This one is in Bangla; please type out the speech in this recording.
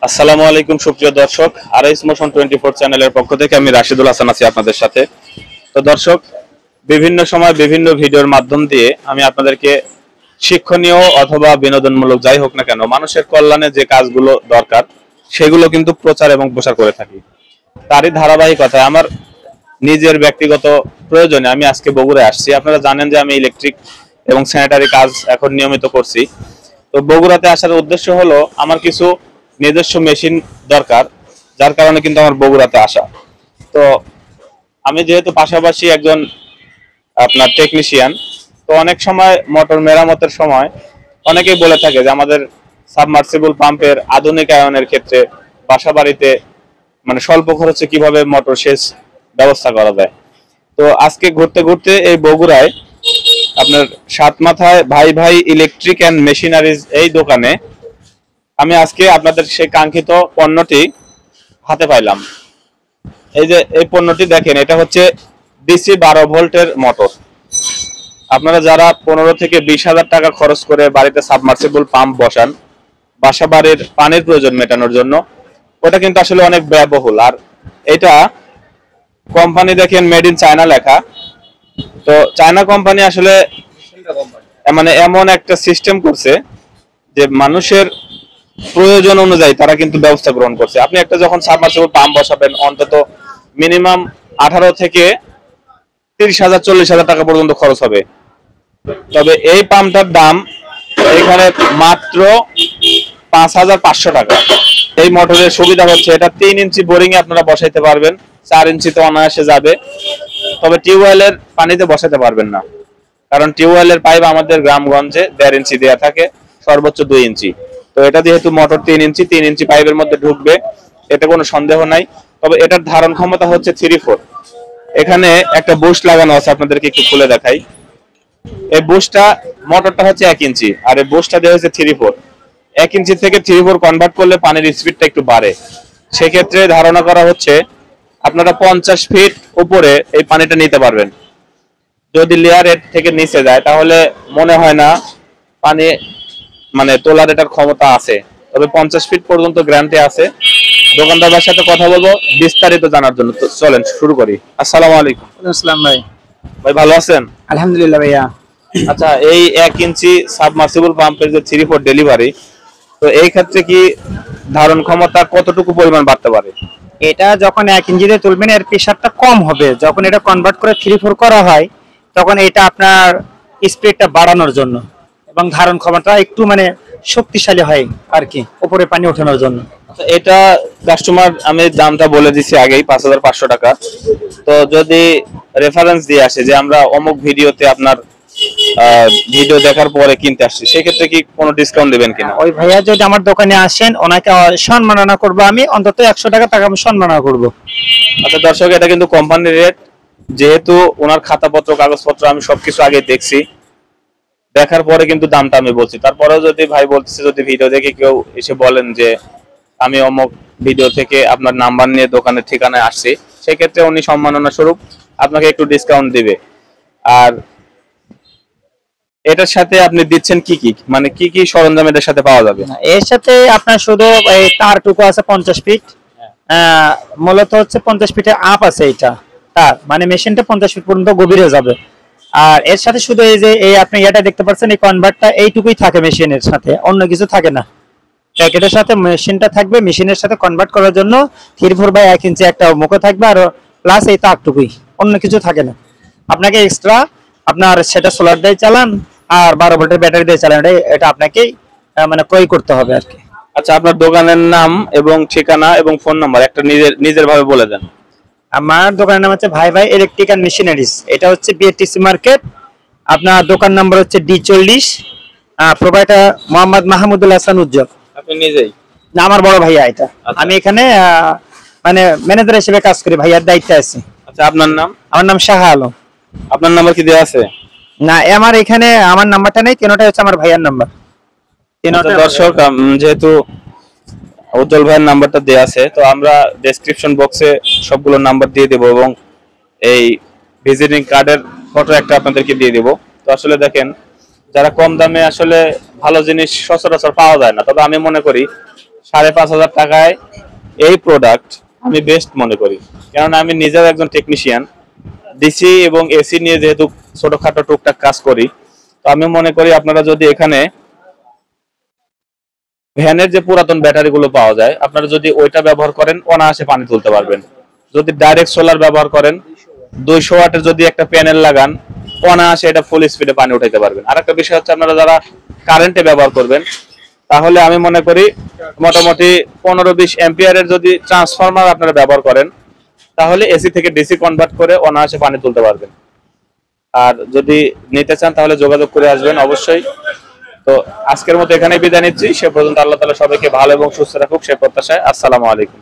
আসসালামু আলাইকুম সুপ্রিয় দর্শক, আরএস মোশন 24 চ্যানেলের পক্ষ থেকে আমি রাশিদুল হাসান আছি আপনাদের সাথে। তো দর্শক, বিভিন্ন সময় বিভিন্ন ভিডিওর মাধ্যম দিয়ে আমি আপনাদেরকে শিক্ষণীয় অথবা বিনোদনমূলক যাই হোক না কেন মানুষের কল্যাণে যে কাজগুলো দরকার সেগুলো কিন্তু প্রচার এবং প্রসার করে থাকি। তারই ধারাবাহিকতায় আমার নিজের ব্যক্তিগত প্রয়োজনে আমি আজকে বগুড়ায় আসছি। আপনারা জানেন যে আমি ইলেকট্রিক এবং স্যানিটারি কাজ এখন নিয়মিত করছি। তো বগুড়াতে আসার উদ্দেশ্য হলো আমার কিছু নিজস্ব মেশিন দরকার, যার কারণে কিন্তু আমার বগুড়াতে আসা। তো আমি যেহেতু পাশাপাশি একজন আপনার টেকনিশিয়ান, তো অনেক সময় মোটর মেরামতের সময় অনেকেই বলে থাকে যে আমাদের সাবমার্সিবল পাম্পের আধুনিকায়নের ক্ষেত্রে বাসা বাড়িতে মানে স্বল্প খরচে কিভাবে মোটর সেচ ব্যবস্থা করা যায়। তো আজকে ঘুরতে ঘুরতে এই বগুড়ায় আপনার সাত মাথায় ভাই ভাই ইলেকট্রিক অ্যান্ড মেশিনারিজ এই দোকানে আমি আজকে আপনাদের সেই কাঙ্ক্ষিত পণ্যটি হাতে পাইলাম। এই যে এই পণ্যটি দেখেন, এটা হচ্ছে ডিসি 12 ভোল্টের মোটর। আপনারা যারা 15 থেকে 20,000 টাকা খরচ করে বাড়িতে সাবমার্সিবল পাম্প বসান বাসা বাড়ির পানির প্রয়োজন মেটানোর জন্য, ওটা কিন্তু আসলে অনেক ব্যয়বহুল। আর এটা কোম্পানি দেখেন মেড ইন চায়না লেখা। তো চায়না কোম্পানি আসলে মানে এমন একটা সিস্টেম করছে যে মানুষের প্রয়োজন অনুযায়ী তারা কিন্তু ব্যবস্থা গ্রহণ করছে। আপনি একটা যখন সাবমার্সিবল পাম্প বসাবেন অন্তত মিনিমাম 18 থেকে 30,000 40,000 টাকা পর্যন্ত খরচ হবে। তবে এই পাম্পটার দাম এখানে মাত্র 5,500 টাকা। এই মোটরের সুবিধা হচ্ছে এটা 3 ইঞ্চি বোরিং এ আপনারা বসাইতে পারবেন, 4 ইঞ্চিতে অনায়াসে যাবে। তবে টিউবওয়েলের পানিতে বসাতে পারবেন না, কারণ টিউবওয়েলের পাইপ আমাদের গ্রামগঞ্জে 1.5 ইঞ্চি দেওয়া থাকে, সর্বোচ্চ 2 ইঞ্চি। তো এটা যেহেতু মোটর 3 ইঞ্চি পাইপের মধ্যে ঢুকবে, এটা কোনো সন্দেহ নাই। তবে এটার ধারণ ক্ষমতা হচ্ছে 3-4। এখানে একটা বুশ লাগানো আছে, আপনাদেরকে একটু খুলে দেখাই। এই বুশটা, মোটরটা হচ্ছে 1 ইঞ্চি আর এই বুশটা দেওয়া হচ্ছে 3-4। 1 ইঞ্চি থেকে 3-4 কনভার্ট করলে পানির স্পিডটা একটু বাড়ে। সেক্ষেত্রে ধারণা করা হচ্ছে আপনারা 50 ফিট উপরে এই পানিটা নিতে পারবেন। যদি লেয়ার এর থেকে নিচে যায় তাহলে মনে হয় না পানি মানে তোলার এটার ক্ষমতা আছে। তবে 50 ফিট পর্যন্ত গ্যারান্টি আছে। দোকানদারের সাথে কথা বলবো বিস্তারিত জানার জন্য। তো চলেন শুরু করি। আসসালামু আলাইকুম। আসসালাম ভাই। ভাই ভালো আছেন? আলহামদুলিল্লাহ ভাইয়া। আচ্ছা, এই 1 ইঞ্চি সাবমার্সিবল পাম্পের যে 3-4 ডেলিভারি, তো এই ক্ষেত্রে কি ধারণ ক্ষমতা কতটুকু পরিমাণ বাড়তে পারে? এটা যখন 1 ইঞ্চিতে তুলবেন এর প্রেসারটা কম হবে। যখন এটা কনভার্ট করে 3-4 করা হয় তখন এটা আপনার স্পিডটা বাড়ানোর জন্য এবং ধারণ ক্ষমতা একটু মানে শক্তিশালী হয় আর কি, উপরে পানি ওঠানোর জন্য। আচ্ছা, এটা কাস্টমার আমি দামটা বলে দিছি আগেই 5,500 টাকা। তো যদি রেফারেন্স দিয়ে আসে যে আমরা অমুক ভিডিওতে আপনার ভিডিও দেখার পরে কিনতে আসছি, সেক্ষেত্রে কি কোনো ডিসকাউন্ট দিবেন কিনা? ওই ভাইয়া যদি আমার দোকানে আসেন ওনাকে সম্মাননা করবো, আমি অন্তত 100 টাকা আমি সম্মাননা করবো। আচ্ছা দর্শক, এটা কিন্তু কোম্পানির রেট। যেহেতু ওনার খাতাপত্র কাগজপত্র আমি সবকিছু আগে দেখছি, দেখার পরে কিন্তু দামটা আমি বলছি। তারপরেও যদি ভাই বলতেছে যদি ভিডিও দেখে কেউ এসে বলেন যে আমি অমুক ভিডিও থেকে আপনার নাম্বার নিয়ে দোকানের ঠিকানায় আসছি, সেক্ষেত্রে উনি সম্মাননা স্বরূপ আপনাকে একটু ডিসকাউন্ট দিবে। আর এটার সাথে আপনি দিচ্ছেন কি কি, মানে কি কি সরঞ্জাম এটার সাথে পাওয়া যাবে? এর সাথে আপনার শুধু এই তারটুকু আছে 50 ফিট। মূলত হচ্ছে 50 ফিটের আপ আছে এটা তার, মানে মেশিনটা 50 ফিট পর্যন্ত গভীরে যাবে। আর এর সাথে শুধু এই যে এই আপনি এটা দেখতে পাচ্ছেন এই কনভার্টটা এইটুকুই থাকে মেশিনের সাথে, অন্য কিছু থাকে না। প্যাকেটের সাথে মেশিনটা থাকবে, মেশিনের সাথে কনভার্ট করার জন্য 3/4/1 ইঞ্চি একটা মুখ থাকবে আর প্লাস এই তারটুকুই, অন্য কিছু থাকে না। আপনাকে এক্সট্রা আপনার সেটা সোলার দিয়ে চালান আর 12 ভোল্টের ব্যাটারি দিয়ে চালান, এটা আপনাকেই মানে ক্রয় করতে হবে আর কি। আচ্ছা, আপনার দোকানের নাম এবং ঠিকানা এবং ফোন নাম্বার একটা নিজের ভাবে বলে দেন। আমার দোকানের নাম হচ্ছে ভাই ভাই ইলেকট্রিক অ্যান্ড মেশিনারিজ। এটা হচ্ছে বিএটিসি মার্কেট। আপনার দোকান নম্বর হচ্ছে D40। প্রোভাইডার মোহাম্মদ মাহমুদুল হাসান উজ্জ্বল। আপনি নিজেই? না, আমার বড় ভাইয়া এটা। আচ্ছা। আমি এখানে মানে ম্যানেজার হিসেবে কাজ করি, ভাইয়ার দায়িত্বে আছি। আচ্ছা, আপনার নাম? আমার নাম শাহ আলম। আপনার নাম্বার কি দেওয়া আছে? না, আমার এখানে আমার নাম্বারটা নেই, তিনটাই হচ্ছে আমার ভাইয়ার নাম্বার। আচ্ছা দর্শক, যেহেতু উজ্জ্বল ভাইয়ের নাম্বারটা দেওয়া আছে, তো আমরা ডেসক্রিপশন বক্সে সবগুলো নাম্বার দিয়ে দেবো এবং এই ভিজিটিং কার্ডের ফটো একটা আপনাদেরকে দিয়ে দেবো। তো আসলে দেখেন, যারা কম দামে আসলে ভালো জিনিস সচরাচর পাওয়া যায় না, তবে আমি মনে করি 5,500 টাকায় এই প্রোডাক্ট আমি বেস্ট মনে করি, কারণ আমি নিজেও একজন টেকনিশিয়ান, ডিসি এবং এসি নিয়ে যেহেতু ছোটখাটো টুকটাক কাজ করি, তো আমি মনে করি আপনারা যদি এখানে ভ্যানের যে পুরাতন ব্যাটারি গুলো পাওয়া যায়, আপনারা যদি ওইটা ব্যবহার করেন অনায়াসে পানি তুলতে পারবেন। যদি ডাইরেক্ট সোলার ব্যবহার করেন, 200 ওয়াটের যদি একটা প্যানেল লাগান, অনায়াসে এটা ফুল স্পিডে পানি উঠাইতে পারবেন। আর একটা বিষয় হচ্ছে, আপনারা যারা কারেন্টে ব্যবহার করবেন, তাহলে আমি মনে করি মোটামুটি 15-20 অ্যাম্পিয়ারের যদি ট্রান্সফরমার আপনারা ব্যবহার করেন, তাহলে এসি থেকে ডিসি কনভার্ট করে অনায়াসে পানি তুলতে পারবেন। আর যদি নিতে চান তাহলে যোগাযোগ করে আসবেন অবশ্যই। তো আজকের মতো এখানেই বিদায় নিচ্ছি। সে পর্যন্ত আল্লাহ তাআলা সবাইকে ভালো এবং সুস্থ রাখুক, সে প্রত্যাশায়। আসসালামু আলাইকুম।